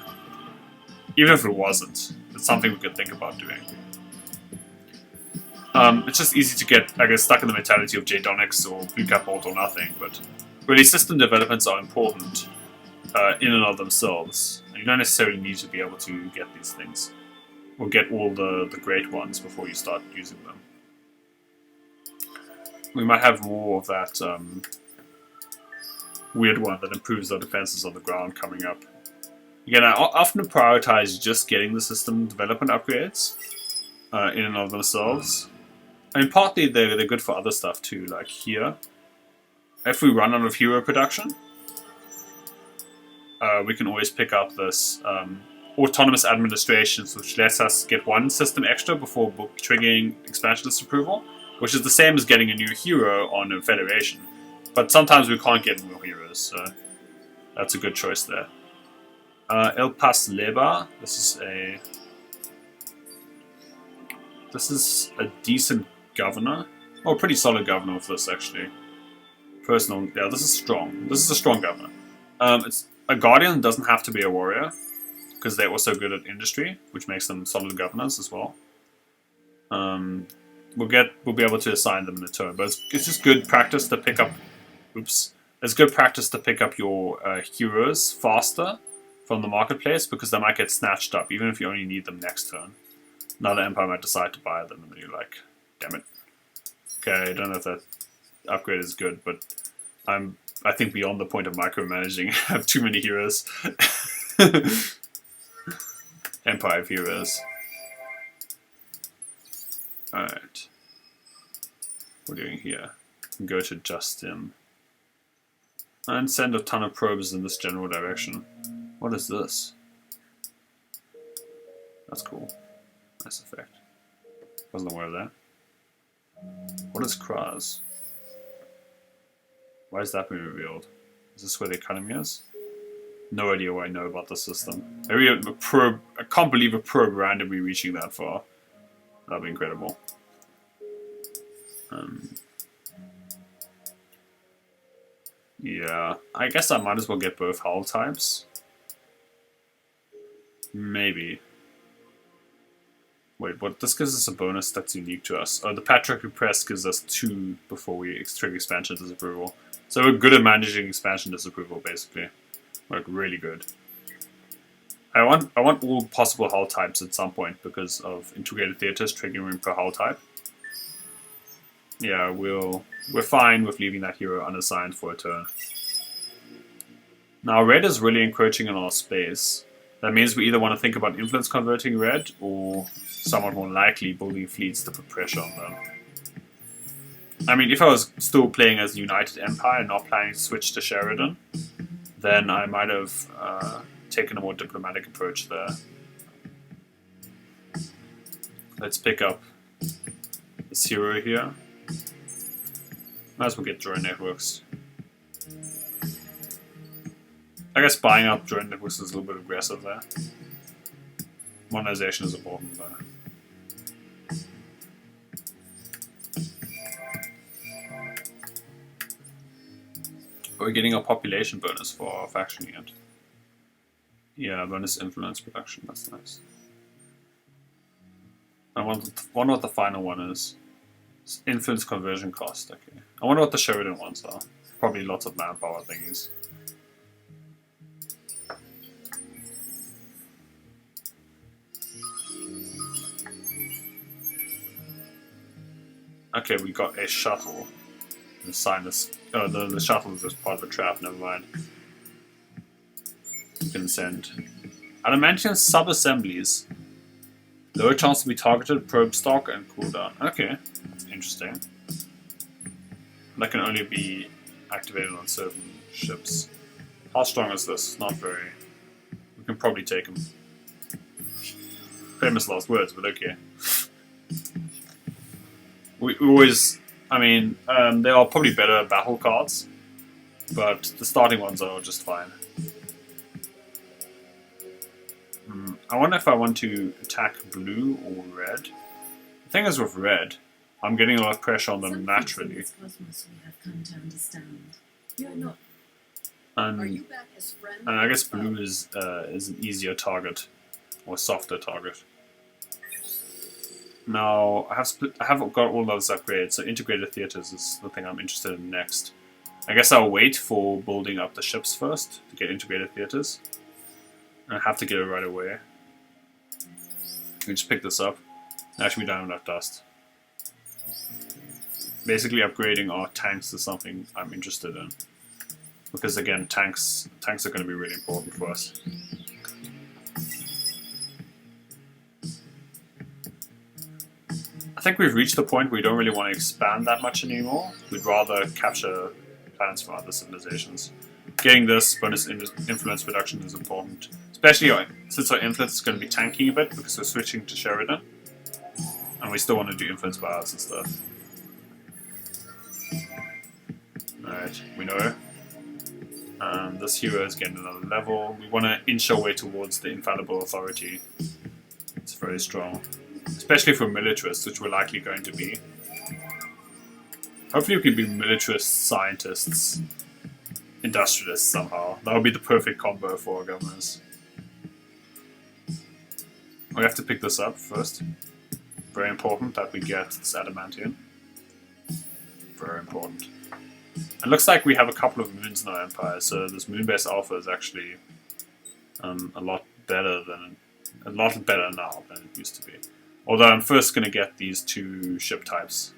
even if it wasn't, it's something we could think about doing. It's just easy to get, I guess, stuck in the mentality of J-Donix or Blue Cap Bolt or nothing, but really system developments are important in and of themselves. You don't necessarily need to be able to get these things. Or get all the great ones before you start using them. We might have more of that weird one that improves our defenses on the ground coming up. Again, I often prioritize just getting the system development upgrades in and of themselves. I mean, partly they're good for other stuff too, like here. If we run out of hero production, we can always pick up this autonomous administrations, which lets us get one system extra before triggering expansionist approval, which is the same as getting a new hero on a federation. But sometimes we can't get more heroes, so that's a good choice there. El Pas Leba, this is a decent governor. Oh, a pretty solid governor with this actually. Personal, yeah, this is strong. This is a strong governor. It's a guardian doesn't have to be a warrior, because they're also good at industry, which makes them solid governors as well. We'll be able to assign them in a turn, but it's just good practice to pick up. Oops, it's good practice to pick up your heroes faster from the marketplace, because they might get snatched up, even if you only need them next turn. Another empire might decide to buy them, and then you're like, damn it. Okay, I don't know if that upgrade is good, but I think beyond the point of micromanaging. I have too many heroes. Empire of Heroes. Alright. What are we doing here? Go to Justin. And send a ton of probes in this general direction. What is this? That's cool. Nice effect. Wasn't aware of that. What is Kraz? Why is that being revealed? Is this where the academy is? No idea what I know about the system. Maybe a probe. I can't believe a probe randomly reaching that far. That'd be incredible. Yeah, I guess I might as well get both hull types. Maybe. Wait, what? This gives us a bonus that's unique to us. Oh, the patriotic press gives us 2 before we trigger expansion disapproval. So we're good at managing expansion disapproval, basically. Like, really good. I want all possible hull types at some point because of integrated theaters triggering per hull type. Yeah, we're fine with leaving that hero unassigned for a turn. Now red is really encroaching on our space. That means we either want to think about influence converting red, or somewhat more likely building fleets to put pressure on them. I mean, if I was still playing as the United Empire and not planning to switch to Sheridan, then I might have taken a more diplomatic approach there. Let's pick up this hero here. Might as well get drone networks. I guess buying up drone networks is a little bit aggressive there. Modernization is important though. Are we getting a population bonus for our faction yet? Yeah, bonus influence production, that's nice. I wonder what the final one is. Influence conversion cost, okay. I wonder what the Sheridan ones are. Probably lots of manpower thingies. Okay, we got a shuttle. The sign is, oh, the shuttle is just part of a trap, never mind. You can send. Adamantium sub-assemblies. Lower chance to be targeted, probe stock, and cooldown. Okay, that's interesting. That can only be activated on certain ships. How strong is this? Not very. We can probably take him. Famous last words, but okay. We always, I mean, there are probably better battle cards, but the starting ones are just fine. I wonder if I want to attack blue or red. The thing is with red, I'm getting a lot of pressure on them naturally. In this cosmos we have come to understand. You're not. And, Are you back as friend and I guess blue is an easier target, or softer target. Now I have got all those upgrades, so integrated theaters is the thing I'm interested in next. I guess I'll wait for building up the ships first to get integrated theaters. And I have to get it right away. We just pick this up. Actually, we don't have enough dust. Basically, upgrading our tanks is something I'm interested in, because again, tanks are going to be really important for us. I think we've reached the point where we don't really want to expand that much anymore. We'd rather capture planets from other civilizations. Getting this bonus influence reduction is important, especially since our influence is going to be tanking a bit because we're switching to Sheridan, and we still want to do influence buyouts and stuff. Alright, we know. This hero is getting another level. We want to inch our way towards the infallible authority. It's very strong, especially for militarists, which we're likely going to be. Hopefully we can be militarist scientists. Industrialists somehow. That would be the perfect combo for our governors. We have to pick this up first. Very important that we get this adamantium. Very important. It looks like we have a couple of moons in our empire, so this moon-based alpha is actually a lot better now than it used to be. Although I'm first going to get these 2 ship types.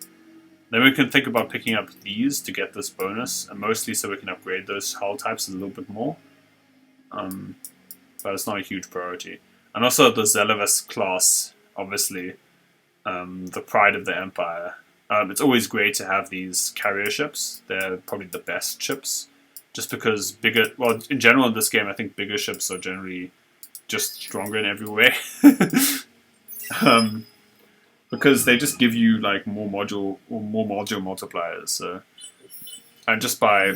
Then we can think about picking up these to get this bonus, and mostly so we can upgrade those hull types a little bit more. But it's not a huge priority. And also the Zelavis class, obviously, the pride of the Empire. It's always great to have these carrier ships. They're probably the best ships. Just because in general in this game, I think bigger ships are generally just stronger in every way. Because they just give you like more module multipliers. So, and just by,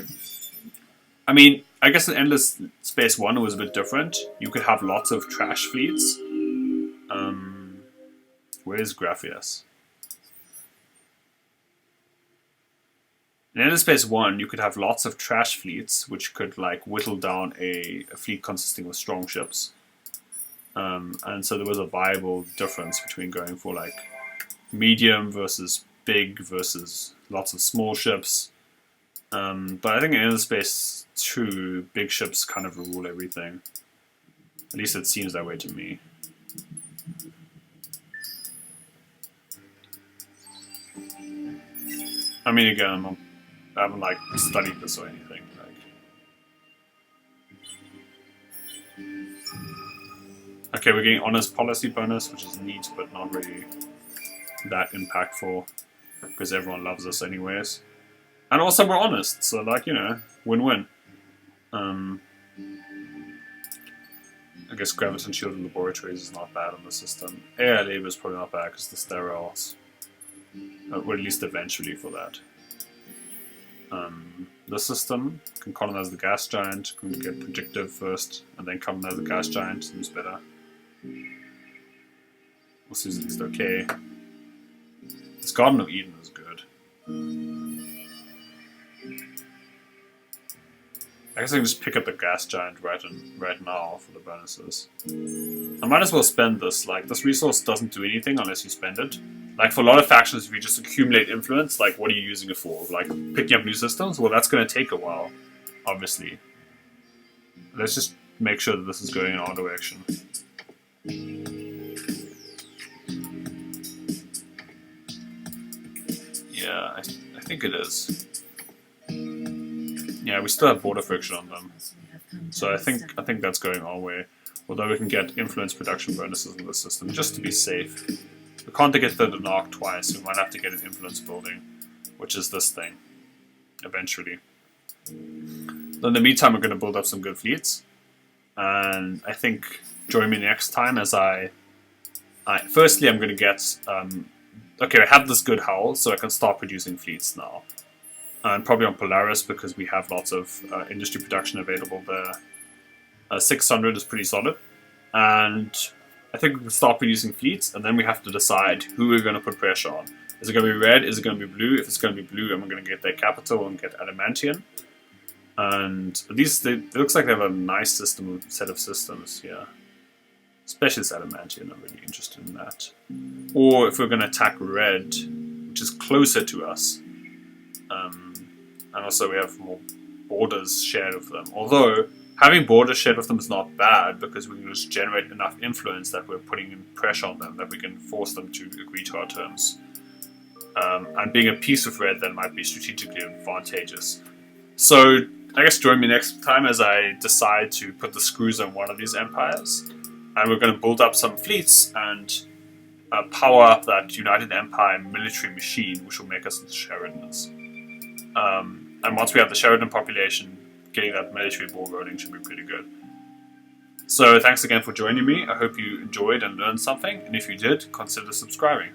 I mean, I guess in Endless Space 1 it was a bit different. You could have lots of trash fleets, Where's Graphias? In Endless Space 1, you could have lots of trash fleets, which could like whittle down a fleet consisting of strong ships. And so there was a viable difference between going for like medium versus big versus lots of small ships. But I think in Endless Space 2, big ships kind of rule everything. At least it seems that way to me. I mean, again, I haven't like studied this or anything. Okay, we're getting honest policy bonus, which is neat, but not really that impactful because everyone loves us anyways. And also we're honest, so like, you know, win-win. I guess Graviton Shielded Laboratories is not bad on the system. AI Labor is probably not bad because the sterols, or at least eventually for that. The system can colonize the gas giant, can get predictive first, and then colonize the gas giant, seems better. This is at least okay. This Garden of Eden is good. I guess I can just pick up the gas giant right now for the bonuses. I might as well spend this. Like, this resource doesn't do anything unless you spend it. Like, for a lot of factions, if you just accumulate influence, like, what are you using it for? Like, picking up new systems? Well, that's going to take a while, obviously. Let's just make sure that this is going in our direction. Yeah, I think it is. Yeah, we still have border friction on them. So I think that's going our way. Although we can get influence production bonuses in the system, just to be safe. We can't get the Denark twice, so we might have to get an influence building, which is this thing, eventually. In the meantime, we're going to build up some good fleets. And I think join me next time as firstly I'm going to get... okay, I have this good hull, so I can start producing fleets now. And probably on Polaris because we have lots of industry production available there. 600 is pretty solid. And I think we can start producing fleets, and then we have to decide who we're going to put pressure on. Is it going to be red? Is it going to be blue? If it's going to be blue, I'm going to get their capital and get Adamantium. And at least it looks like they have a nice set of systems here. Especially this Adamantium, I'm really interested in that. Or if we're going to attack red, which is closer to us. And also we have more borders shared with them. Although, having borders shared with them is not bad, because we can just generate enough influence that we're putting in pressure on them, that we can force them to agree to our terms. And being a piece of red then might be strategically advantageous. So, I guess join me next time as I decide to put the screws on one of these empires. And we're going to build up some fleets and power up that United Empire military machine, which will make us into Sheridans. And once we have the Sheridan population, getting that military ball rolling should be pretty good. So thanks again for joining me. I hope you enjoyed and learned something. And if you did, consider subscribing.